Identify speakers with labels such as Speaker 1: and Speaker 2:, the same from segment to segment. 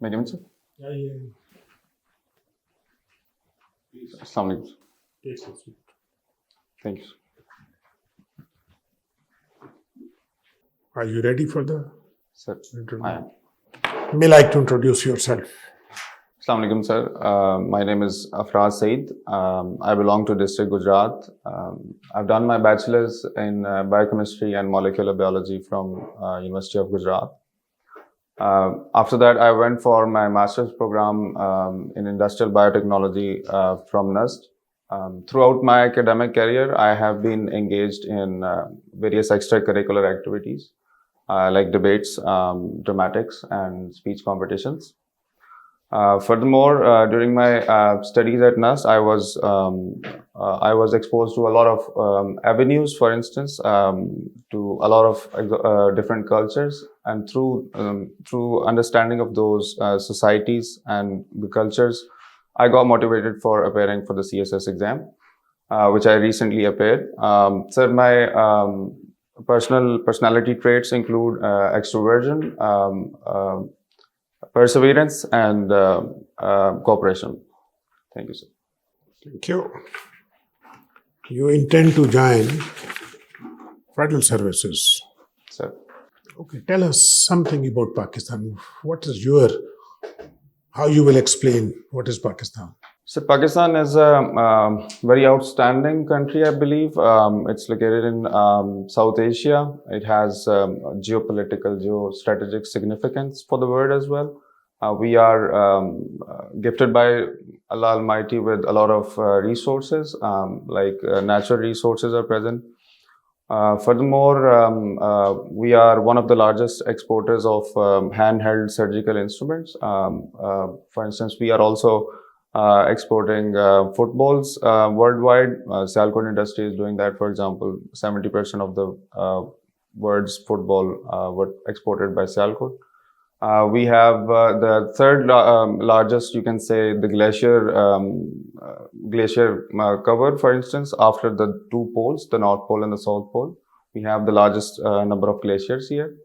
Speaker 1: Medium, sir.
Speaker 2: Yeah.
Speaker 1: Assalamu alaikum.
Speaker 2: Yes.
Speaker 1: Thank you.
Speaker 2: Are you ready for the
Speaker 1: Sir,
Speaker 2: interview?
Speaker 1: I am.
Speaker 2: May like to introduce yourself.
Speaker 1: Assalamu alaikum, sir. My name is AFRAZ SAEED. I belong to District Gujarat. I've done my bachelor's in biochemistry and molecular biology from University of Gujarat. After that, I went for my master's program in industrial biotechnology from NUST. Throughout my academic career, I have been engaged in various extracurricular activities like debates, dramatics, and speech competitions. Furthermore, during my studies at NUST, I was exposed to a lot of avenues, for instance, to a lot of different cultures, and through understanding of those societies and the cultures, I got motivated for appearing for the CSS exam, which I recently appeared. Sir, my personality traits include extroversion, perseverance, and cooperation. Thank you, sir.
Speaker 2: Thank you. You intend to join federal services.
Speaker 1: Sir.
Speaker 2: Okay, tell us something about Pakistan. How you will explain what is Pakistan?
Speaker 1: So Pakistan is a very outstanding country, I believe. It's located in South Asia. It has geopolitical, geostrategic significance for the world as well. We are gifted by Allah Almighty with a lot of resources, like natural resources are present. Furthermore, we are one of the largest exporters of handheld surgical instruments. For instance, we are also exporting footballs worldwide. Sialkot industry is doing that. For example, 70% of the world's football were exported by Sialkot. We have the third largest, you can say, the glacier cover, for instance, after the two poles, the North Pole and the South Pole. We have the largest number of glaciers here.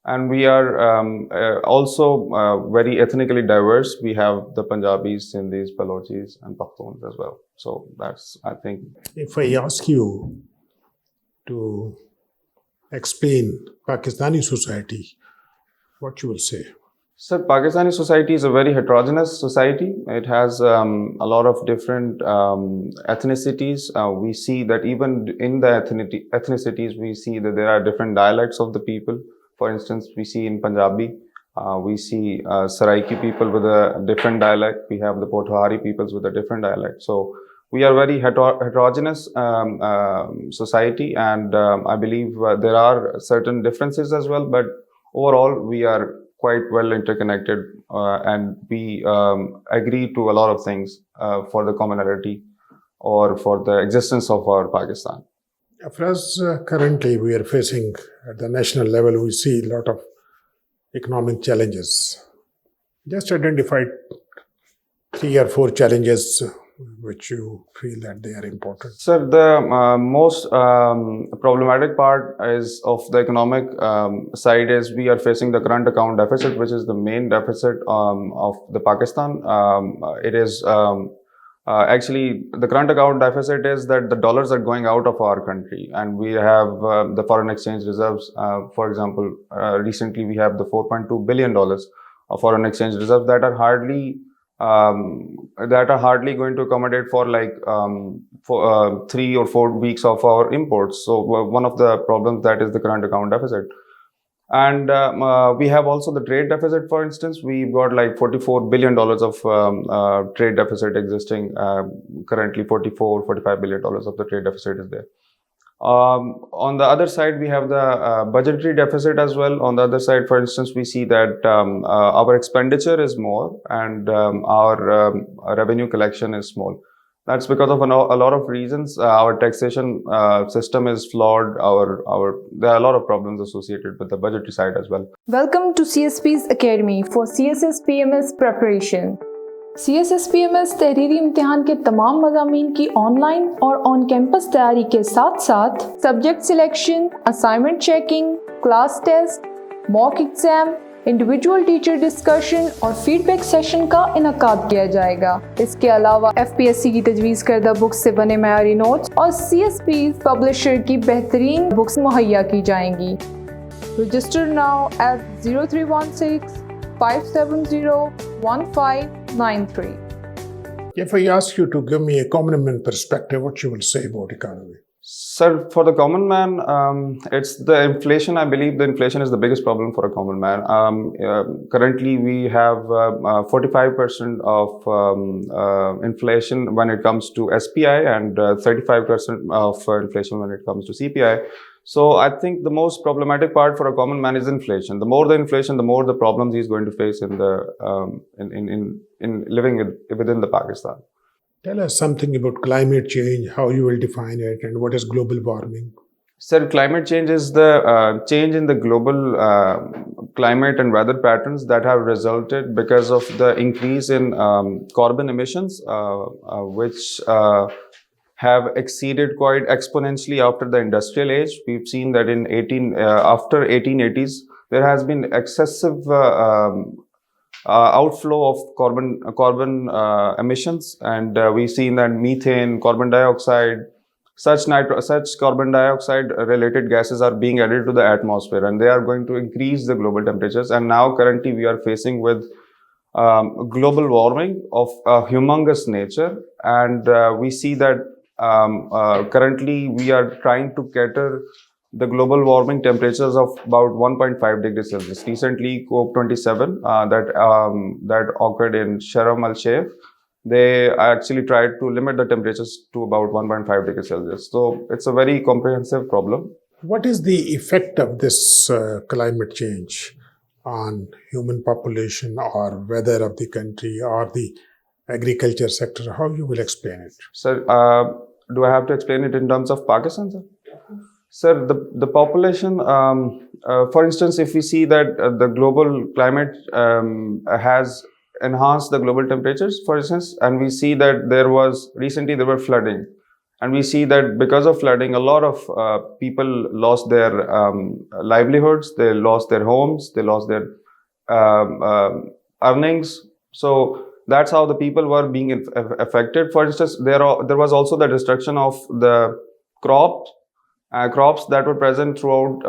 Speaker 1: And we are also very ethnically diverse. We have the Punjabis, Sindhis, Balochis, and Pakhtuns as well. So that's, I think.
Speaker 2: If I ask you to explain Pakistani society, what you will say?
Speaker 1: Sir, Pakistani society is a very heterogeneous society. It has a lot of different ethnicities. We see that even in the ethnicities, we see that there are different dialects of the people. For instance, we see in Punjabi, we see Saraiki people with a different dialect. We have the Pothwari peoples with a different dialect. So we are very heterogeneous society, and I believe there are certain differences as well. But overall, we are quite well interconnected, and we agree to a lot of things for the commonality or for the existence of our Pakistan.
Speaker 2: AFRAZ, currently we are facing at the national level, we see a lot of economic challenges. Just identified 3 or 4 challenges which you feel that they are important.
Speaker 1: Sir, the most problematic part is of the economic side is we are facing the current account deficit, which is the main deficit of the Pakistan. It is actually, the current account deficit is that the dollars are going out of our country, and we have the foreign exchange reserves. For example, recently we have the $4.2 billion of foreign exchange reserves that are hardly going to accommodate for like 3 or 4 weeks of our imports. So one of the problems that is the current account deficit. And we have also the trade deficit, for instance. We've got like $44 billion of trade deficit existing. Currently $45 billion of the trade deficit is there. On the other side, we have the budgetary deficit as well. On the other side, for instance, we see that our expenditure is more and our revenue collection is small. That's because of a lot of reasons. Our taxation system is flawed. There are a lot of problems associated with the budgetary side as well.
Speaker 3: Welcome to CSPs Academy for CSS PMS preparation. CSS PMS तहरीरी इम्तिहान के तमाम मज़ामीन की online और on campus तैयारी के साथ साथ subject selection, assignment checking, class test, mock exam, individual teacher discussion और फीडबैक सेशन का इनकाद किया जाएगा। इसके अलावा FPSC की तजवीज़ करदा बुक्स से बने मयारी नोट्स और CSPs पब्लिशर की बेहतरीन बुक्स मुहैया की जाएंगी। Register now at 0316 570 1593।
Speaker 2: If I ask you to give me a common man perspective, what you will say about economy?
Speaker 1: Sir, for the common man, it's the inflation. I believe the inflation is the biggest problem for a common man. Currently, we have 45% of inflation when it comes to SPI and 35% of inflation when it comes to CPI. So I think the most problematic part for a common man is inflation. The more the inflation, the more the problems he's going to face in the in living within the Pakistan.
Speaker 2: Tell us something about climate change, how you will define it, and what is global warming.
Speaker 1: Sir, climate change is the change in the global climate and weather patterns that have resulted because of the increase in carbon emissions, which have exceeded quite exponentially after the industrial age. We've seen that in after 1880s, there has been excessive outflow of carbon emissions, and we've seen that methane, carbon dioxide, such carbon dioxide related gases are being added to the atmosphere, and they are going to increase the global temperatures. And now currently we are facing with global warming of a humongous nature, and we see that currently we are trying to cater the global warming temperatures of about 1.5 degrees Celsius. Recently, COP27 that occurred in Sharm el-Sheikh, they actually tried to limit the temperatures to about 1.5 degrees Celsius. So it's a very comprehensive problem.
Speaker 2: What is the effect of this climate change on human population or weather of the country or the agriculture sector? How you will explain it?
Speaker 1: Sir, do I have to explain it in terms of Pakistan, sir? Sir, the population, for instance, if we see that the global climate has enhanced the global temperatures, for instance, and we see that there were flooding, and we see that because of flooding, a lot of people lost their livelihoods, they lost their homes, they lost their earnings. So that's how the people were being affected. For instance, there was also the destruction of the crops that were present throughout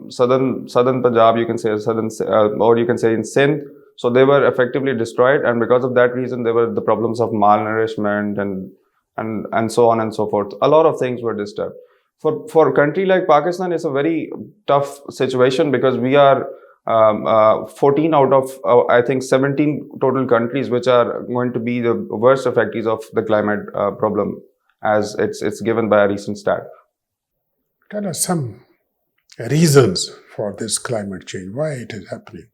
Speaker 1: southern Punjab, you can say or you can say in Sindh. So they were effectively destroyed, and because of that reason, there were the problems of malnourishment and so on and so forth. A lot of things were disturbed. For a country like Pakistan, it's a very tough situation because we are 14 out of I think 17 total countries which are going to be the worst affectees of the climate problem, as it's given by a recent stat.
Speaker 2: Tell us some reasons for this climate change, why it is happening.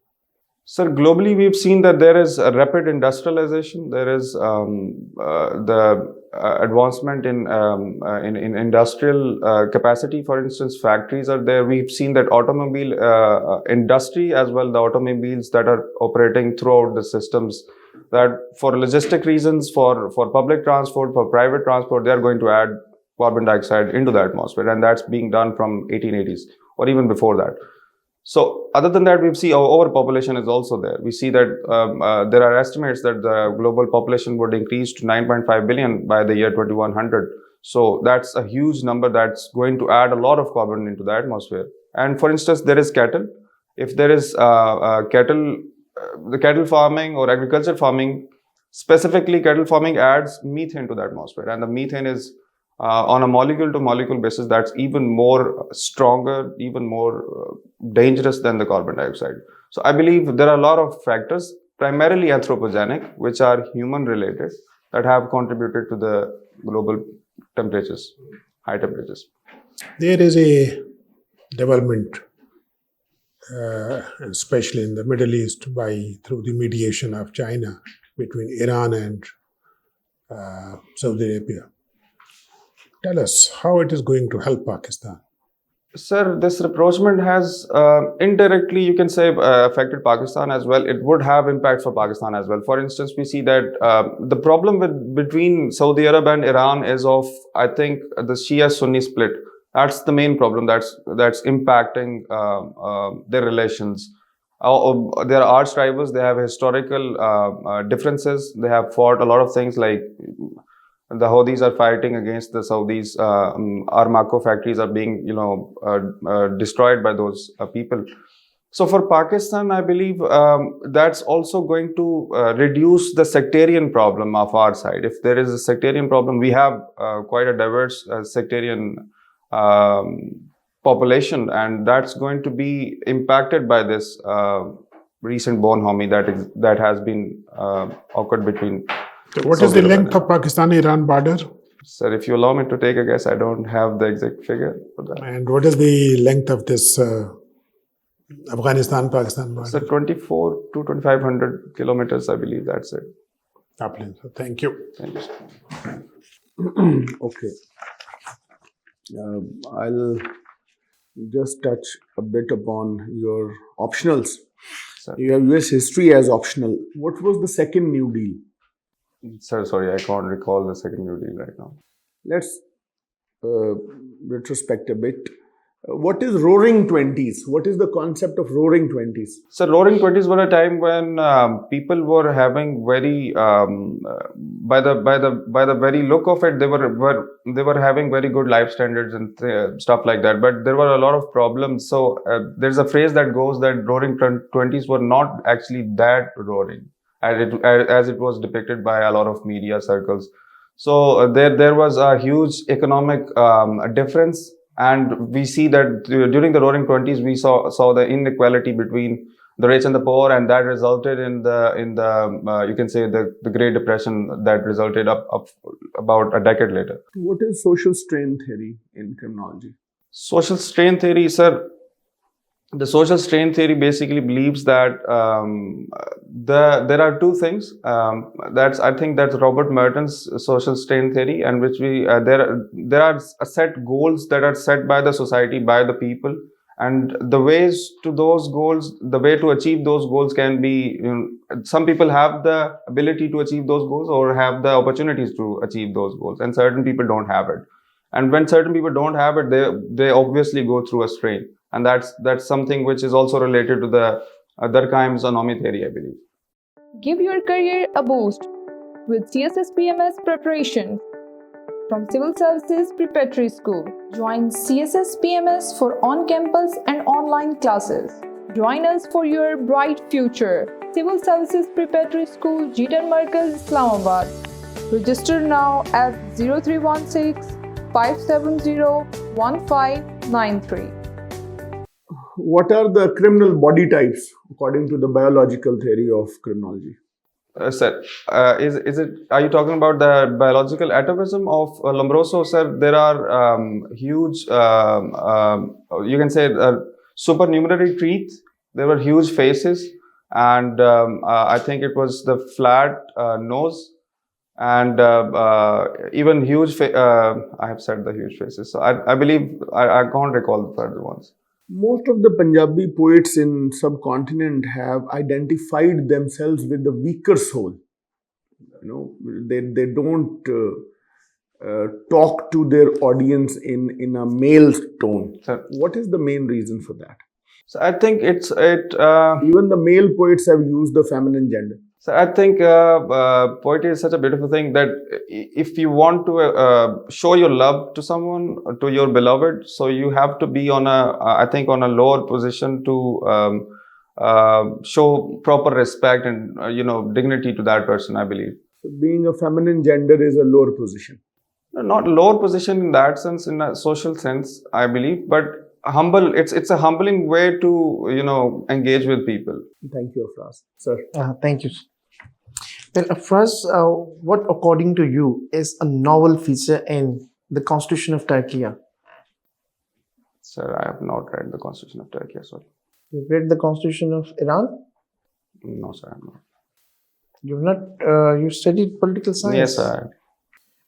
Speaker 1: Sir, globally, we've seen that there is a rapid industrialization. There is the advancement in industrial capacity. For instance, factories are there. We've seen that automobile industry as well, the automobiles that are operating throughout the systems, that for logistic reasons, for public transport, for private transport, they are going to add carbon dioxide into the atmosphere, and that's being done from 1880s or even before that. So other than that, we see overpopulation is also there. We see that there are estimates that the global population would increase to 9.5 billion by the year 2100. So that's a huge number that's going to add a lot of carbon into the atmosphere. And for instance, there is cattle. If there is the cattle farming or agriculture farming, specifically cattle farming adds methane to the atmosphere, and the methane is on a molecule-to-molecule basis, that's even more stronger, even more dangerous than the carbon dioxide. So I believe there are a lot of factors, primarily anthropogenic, which are human-related, that have contributed to the global temperatures, high temperatures.
Speaker 2: There is a development, especially in the Middle East, through the mediation of China between Iran and Saudi Arabia. Tell us how it is going to help Pakistan.
Speaker 1: Sir, this rapprochement has indirectly, you can say, affected Pakistan as well. It would have impact for Pakistan as well. For instance, we see that the problem between Saudi Arabia and Iran is of, I think, the Shia-Sunni split. That's the main problem that's impacting their relations. They are arch rivals. They have historical differences. They have fought a lot of things, like the Houthis are fighting against the Saudis. Armaco factories are being, destroyed by those people. So for Pakistan, I believe that's also going to reduce the sectarian problem of our side. If there is a sectarian problem, we have quite a diverse sectarian population, and that's going to be impacted by this recent bonhomie that has been occurred between.
Speaker 2: So what is the length of Pakistan-Iran border?
Speaker 1: Sir, if you allow me to take a guess, I don't have the exact figure for that.
Speaker 2: And what is the length of this Afghanistan-Pakistan border?
Speaker 1: Sir, 24 to 2,500 kilometers, I believe that's it.
Speaker 2: Lovely. So thank you.
Speaker 1: Thank you, sir.
Speaker 4: Okay. I'll just touch a bit upon your optionals.
Speaker 1: Sir.
Speaker 4: You have US history as optional. What was the second New Deal?
Speaker 1: Sir, sorry, I can't recall the second New Deal right now.
Speaker 4: Let's retrospect a bit. What is Roaring Twenties? What is the concept of Roaring Twenties?
Speaker 1: So Roaring Twenties were a time when people were having very, by the very look of it, they were having very good life standards and stuff like that. But there were a lot of problems. So there's a phrase that goes that Roaring Twenties were not actually that roaring, as it was depicted by a lot of media circles. So there was a huge economic difference. And we see that during the Roaring Twenties, we saw the inequality between the rich and the poor, and that resulted in the you can say the Great Depression that resulted up about a decade later.
Speaker 4: What is social strain theory in criminology?
Speaker 1: Social strain theory, sir. The social strain theory basically believes that there are two things. I think that's Robert Merton's social strain theory, and which there are set goals that are set by the society, by the people, and the ways to those goals, the way to achieve those goals can be. Some people have the ability to achieve those goals or have the opportunities to achieve those goals, and certain people don't have it. And when certain people don't have it, they obviously go through a strain. And that's something which is also related to the Durkheim's anomy theory, I believe.
Speaker 3: Give your career a boost with CSS PMS preparation from Civil Services Preparatory School. Join CSS PMS for on-campus and online classes. Join us for your bright future. Civil Services Preparatory School, Jeetan Markaz, Islamabad. Register now at 0316 570 1593.
Speaker 4: What are the criminal body types according to the biological theory of criminology?
Speaker 1: Sir, are you talking about the biological atavism of Lombroso? Sir, there are huge, you can say, supernumerary teeth. There were huge faces, and I think it was the flat nose, and even huge. I have said the huge faces, so I believe I can't recall the further ones.
Speaker 4: Most of the Punjabi poets in subcontinent have identified themselves with the weaker soul. They don't talk to their audience in a male tone.
Speaker 1: Sir.
Speaker 4: What is the main reason for that?
Speaker 1: So I think
Speaker 4: Even the male poets have used the feminine gender.
Speaker 1: So I think poetry is such a beautiful thing that if you want to show your love to someone, to your beloved, so you have to be on a lower position to show proper respect and dignity to that person, I believe.
Speaker 4: So being a feminine gender is a lower position.
Speaker 1: Not lower position in that sense, in a social sense, I believe, but humble. It's a humbling way to engage with people.
Speaker 4: Thank you, AFRAZ. Sir.
Speaker 5: Thank you. Well, AFRAZ, what according to you is a novel feature in the Constitution of Turkey?
Speaker 1: Sir, I have not read the Constitution of Turkey, sorry.
Speaker 5: You've read the Constitution of Iran?
Speaker 1: No, sir, I have not.
Speaker 5: You've not, you studied political science?
Speaker 1: Yes, sir.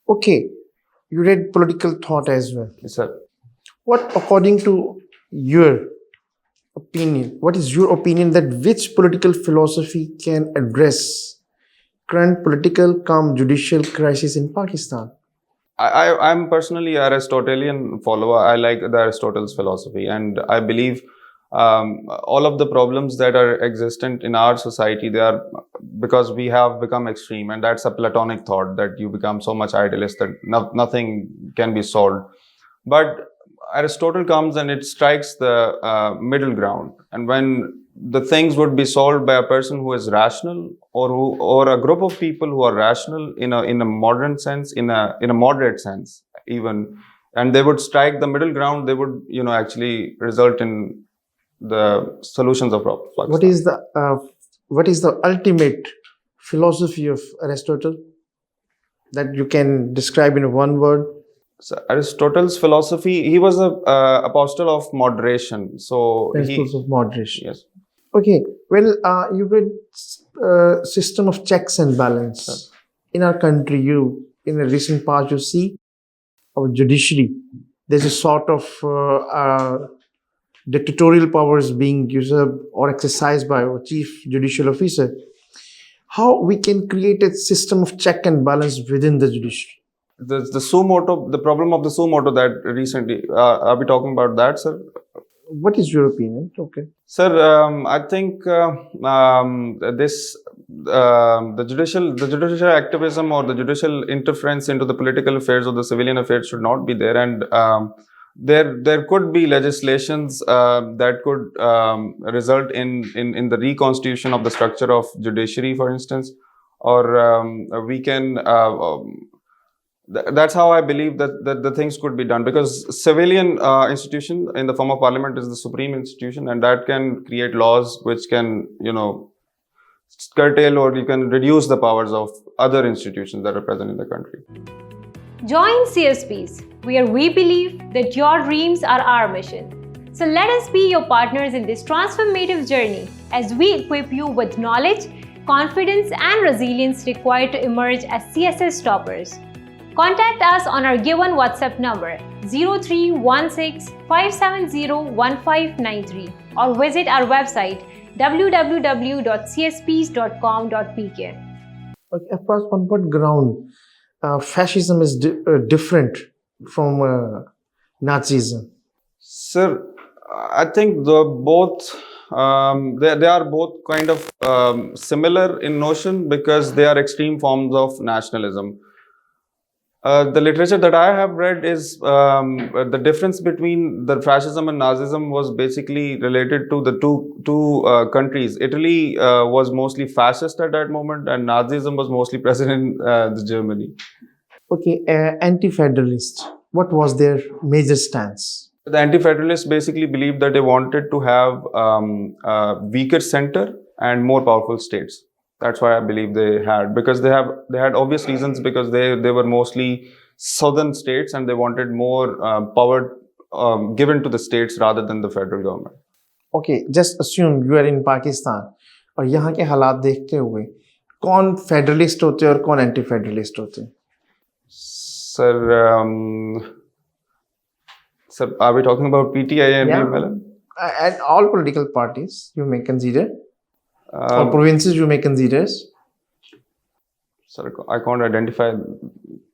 Speaker 5: Okay, you read political thought as well.
Speaker 1: Yes, sir.
Speaker 5: What, according to your opinion, what is your opinion that which political philosophy can address current political judicial crisis in Pakistan?
Speaker 1: I'm personally an Aristotelian follower. I like the Aristotle's philosophy, and I believe all of the problems that are existent in our society, they are because we have become extreme, and that's a Platonic thought that you become so much idealist that nothing can be solved. But Aristotle comes and it strikes the middle ground, and when the things would be solved by a person who is rational, or a group of people who are rational in a modern sense, in a moderate sense even, and they would strike the middle ground, they would actually result in the solutions of problems.
Speaker 5: What is the ultimate philosophy of Aristotle that you can describe in one word?
Speaker 1: So Aristotle's philosophy, he was a apostle of moderation. So
Speaker 5: Principles of moderation.
Speaker 1: Yes.
Speaker 5: Okay. Well, you read system of checks and balance.
Speaker 1: Sure.
Speaker 5: In our country, in the recent past, you see our judiciary. There's a sort of dictatorial powers being usurped or exercised by our chief judicial officer. How we can create a system of check and balance within the judiciary?
Speaker 1: The suo the problem of the suo motu that recently, are we talking about that, sir?
Speaker 5: What is your opinion? Okay.
Speaker 1: Sir, I think the judicial activism or the judicial interference into the political affairs or the civilian affairs should not be there, and there could be legislations that could result in the reconstitution of the structure of judiciary, for instance, or we can. That's how I believe that the things could be done, because civilian institution in the form of parliament is the supreme institution, and that can create laws which can curtail or you can reduce the powers of other institutions that are present in the country.
Speaker 6: Join CSPs, where we believe that your dreams are our mission. So let us be your partners in this transformative journey as we equip you with knowledge, confidence, and resilience required to emerge as CSS toppers. Contact us on our given WhatsApp number 0316-570-1593 or visit our website www.csps.com.pk.
Speaker 5: Okay, AFRAZ, on what ground fascism is different from Nazism?
Speaker 1: Sir, I think they are both kind of similar in notion, because they are extreme forms of nationalism. The literature that I have read is the difference between the fascism and Nazism was basically related to the two countries. Italy was mostly fascist at that moment, and Nazism was mostly present in Germany.
Speaker 5: Okay, anti-federalist. What was their major stance?
Speaker 1: The anti-federalists basically believed that they wanted to have a weaker center and more powerful states. That's why I believe they had, because they had obvious reasons, because they were mostly southern states and they wanted more power given to the states rather than the federal government.
Speaker 5: Okay, just assume you are in Pakistan और यहाँ के हालात देखते हुए कौन federalist होते हैं और कौन एंटी फेडरलिस्ट होते हैं?
Speaker 1: Sir, are we talking about PTI and MLN?
Speaker 5: And all political parties you may consider. Or provinces you may consider.
Speaker 1: Sir, I can't identify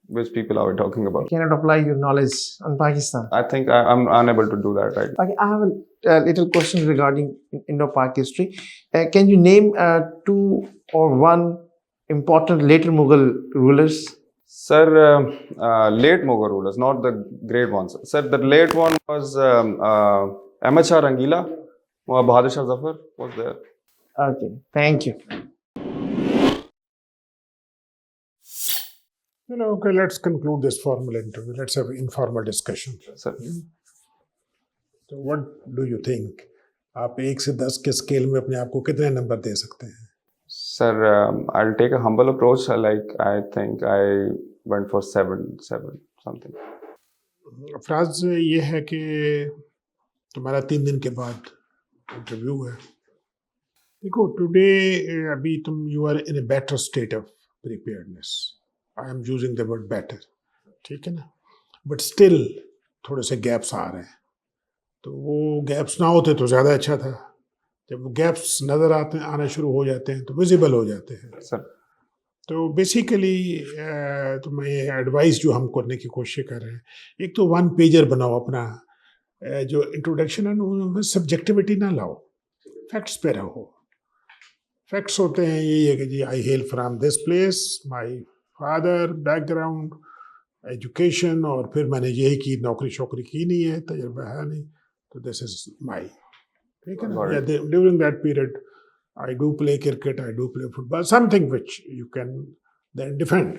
Speaker 1: which people are we talking about.
Speaker 5: You cannot apply your knowledge on Pakistan.
Speaker 1: I think I'm unable to do that right.
Speaker 5: Okay, I have a little question regarding Indo-Pak history. Can you name two or one important later Mughal rulers?
Speaker 1: Sir, late Mughal rulers, not the great ones. Sir, the late one was Ahmad Shah Rangila. Bahadur Shah Zafar was there.
Speaker 5: Okay, thank you.
Speaker 2: Okay, let's conclude this formal interview. Let's have an informal discussion.
Speaker 1: Sir.
Speaker 2: So what do you think? आप 1 से 10 के scale में अपने आप को कितने number दे सकते हैं?
Speaker 1: Sir, I'll take a humble approach. I think I went for 7 something.
Speaker 2: Afraz, ये है कि तुम्हारा 3 दिन के बाद इंटरव्यू है. देखो, टुडे अभी you are in a better state of preparedness. I am using the word better. ठीक है ना? But still थोड़े से गैप्स आ रहे हैं. तो वो गैप्स ना होते तो ज़्यादा अच्छा था. जब वो गैप्स नज़र आना शुरू हो जाते हैं तो विजिबल हो जाते हैं.
Speaker 1: Sir.
Speaker 2: तो बेसिकली तो मैं एडवाइस जो हम करने की कोशिश कर रहे हैं, एक तो 1 पेजर बनाओ अपना जो इंट्रोडक्शन है उनमें सब्जेक्टिविटी ना लाओ, फैक्ट्स पे रहो। फैक्ट्स होते हैं यही है कि जी I hail from this place, my father, background, education, और फिर मैंने यही की, नौकरी शौकरी की नहीं है, तजुर्बा है नहीं, तो दिस इज माई, ठीक है ना। या during that period I do play cricket, I do play football, something which you can then defend,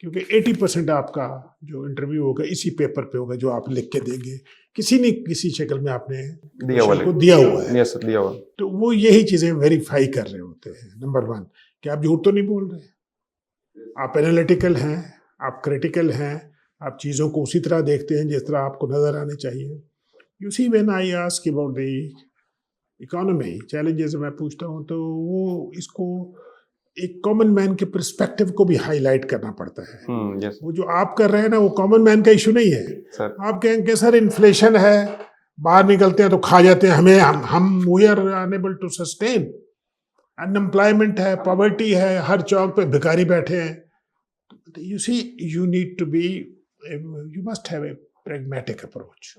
Speaker 2: क्योंकि 80% आपका जो इंटरव्यू होगा इसी पेपर पे होगा जो आप लिख के देंगे, किसी न किसी शक्ल में आपने दिया हुआ है।
Speaker 1: यस दिया हुआ।
Speaker 2: तो वो यही चीजें वेरीफाई कर रहे होते हैं। नंबर 1 कि आप झूठ तो नहीं बोल रहे, आप एनालिटिकल हैं, आप क्रिटिकल हैं, आप चीज़ों को उसी तरह देखते हैं जिस तरह आपको नज़र आने चाहिए। You see when I ask about the economy challenges मैं पूछता हूँ तो वो इसको एक कॉमन मैन के पर्सपेक्टिव को भी हाईलाइट करना पड़ता है।
Speaker 1: yes.
Speaker 2: वो जो आप कर रहे हैं ना वो कॉमन मैन का इशू नहीं है।
Speaker 1: Sir.
Speaker 2: आप कहेंगे सर इन्फ्लेशन है, बाहर निकलते हैं तो खा जाते हैं, हम we are unable to sustain, unemployment है, पॉवर्टी है, हर चौक पे भिखारी बैठे हैं। You see, you need to be, you must have a pragmatic approach.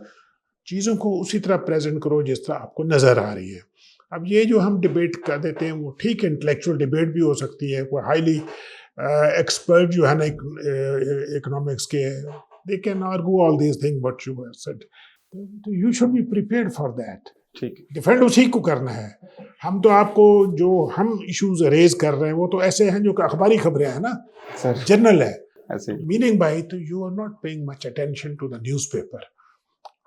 Speaker 2: चीज़ों को उसी तरह प्रेजेंट करो जिस तरह आपको नज़र आ रही है। अब ये जो हम डिबेट कर देते हैं वो ठीक इंटेलेक्चुअल डिबेट भी हो सकती है, कोई हाईली एक्सपर्ट जो है ना इकोनॉमिक्स के, they can argue all these thing what you have said, तो you should be prepared for that.
Speaker 1: ठीक,
Speaker 2: डिफेंड उसी को करना है। हम तो आपको जो हम इश्यूज रेज कर रहे हैं वो तो ऐसे हैं जो अखबारी खबरें हैं ना, जनरल है
Speaker 1: ऐसे।
Speaker 2: मीनिंग बाय, तो you are not paying much attention to the newspaper.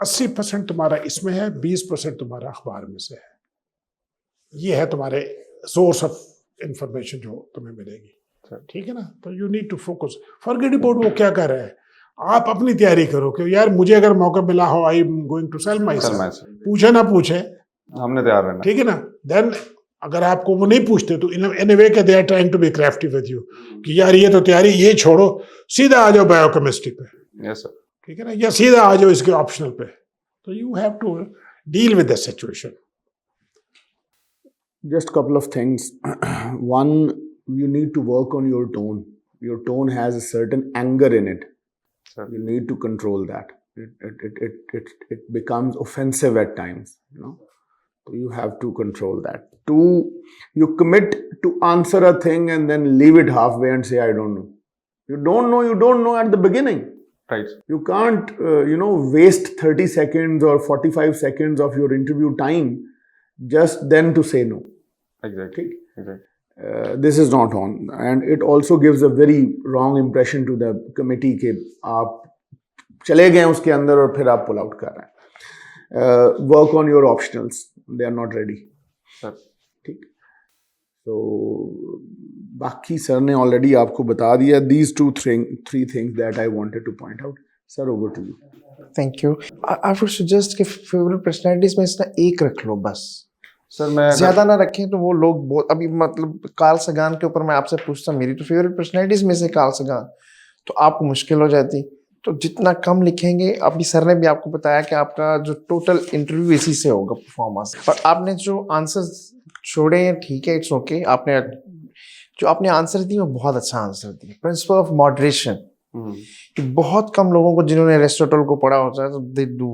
Speaker 2: 80% तुम्हारा इसमें है, 20% तुम्हारा अखबार में से है। ये है तुम्हारे सोर्स ऑफ इंफॉर्मेशन जो तुम्हें मिलेगी, ठीक है ना। तो you need to focus, forget about वो क्या कर रहा है, आप अपनी तैयारी करो कि यार मुझे अगर मौका मिला हो, I am going to sell myself, पूछे ना पूछे
Speaker 1: हमने तैयार रहना,
Speaker 2: ठीक है ना। देन अगर आपको वो नहीं पूछते तो इन वे के they are trying to be crafty with you कि यार ये तो तैयारी, ये छोड़ो, सीधा आ जाओ बायोकेमिस्ट्री पे,
Speaker 1: यस सर,
Speaker 2: ठीक है ना, या सीधा आ जाओ इसके ऑप्शनल पे। तो you have to deal with the situation.
Speaker 4: Just couple of things. One, you need to work on your tone. Your tone has a certain anger in it.
Speaker 1: Sir.
Speaker 4: You need to control that. It becomes offensive at times, you know. So you have to control that. Two, you commit to answer a thing and then leave it halfway and say, I don't know. You don't know at the beginning.
Speaker 1: right,
Speaker 4: You can't, waste 30 seconds or 45 seconds of your interview time just then to say no.
Speaker 1: exactly, exactly.
Speaker 4: This is not on, and it also gives a very wrong impression to the committee कि आप चले गए उसके अंदर और फिर आप pull out कर रहे हैं। Work on your optionals, they are not ready.
Speaker 1: Sir.
Speaker 4: ठीक, तो बाकी सर ने ऑलरेडी आपको बता दिया। These three things that I wanted to point out. Sir, over to you.
Speaker 5: Thank you. I would suggest कि फेवरेट पर्सनैलिटीज में इसका एक रख लो बस,
Speaker 1: सर मैं
Speaker 5: ज्यादा ना रखें तो वो लोग बहुत, अभी मतलब कार्ल सगान के ऊपर मैं आपसे पूछता, मेरी तो फेवरेट पर्सनैलिटीज में से कार्ल सगान, तो आपको मुश्किल हो जाती। तो जितना कम लिखेंगे, अभी सर ने भी आपको बताया कि आपका जो टोटल इंटरव्यू इसी से होगा परफॉर्मेंस, पर आपने जो आंसर्स छोड़े हैं ठीक है, इट्स ओके, आपने जो आपने आंसर दिए वो बहुत अच्छा आंसर दिए। प्रिंसिपल ऑफ मॉडरेशन, कि बहुत कम लोगों को जिन्होंने एरिस्टोटल को पढ़ा होता है तो दे डू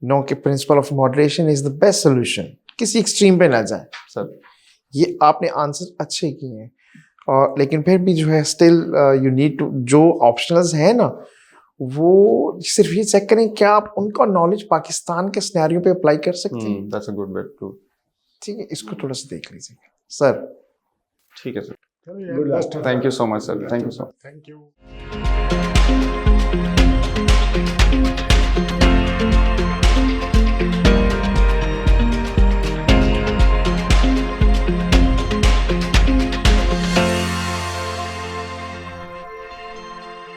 Speaker 5: नो कि principle of moderation is the best solution, किसी एक्सट्रीम पे ना जाए।
Speaker 1: सर
Speaker 5: ये आपने आंसर अच्छे किए हैं, और लेकिन फिर भी जो है स्टिल यू नीड टू, जो ऑप्शनल्स है ना वो सिर्फ ये चेक करें क्या आप उनका नॉलेज पाकिस्तान के सिनेरियो पे अप्लाई कर सकते हैं।
Speaker 1: That's a good way to,
Speaker 5: ठीक है, इसको थोड़ा सा देख लीजिए सर।
Speaker 1: ठीक है sir,
Speaker 2: Good luck.
Speaker 1: Thank you so much sir, thank you so much.
Speaker 2: Thank you.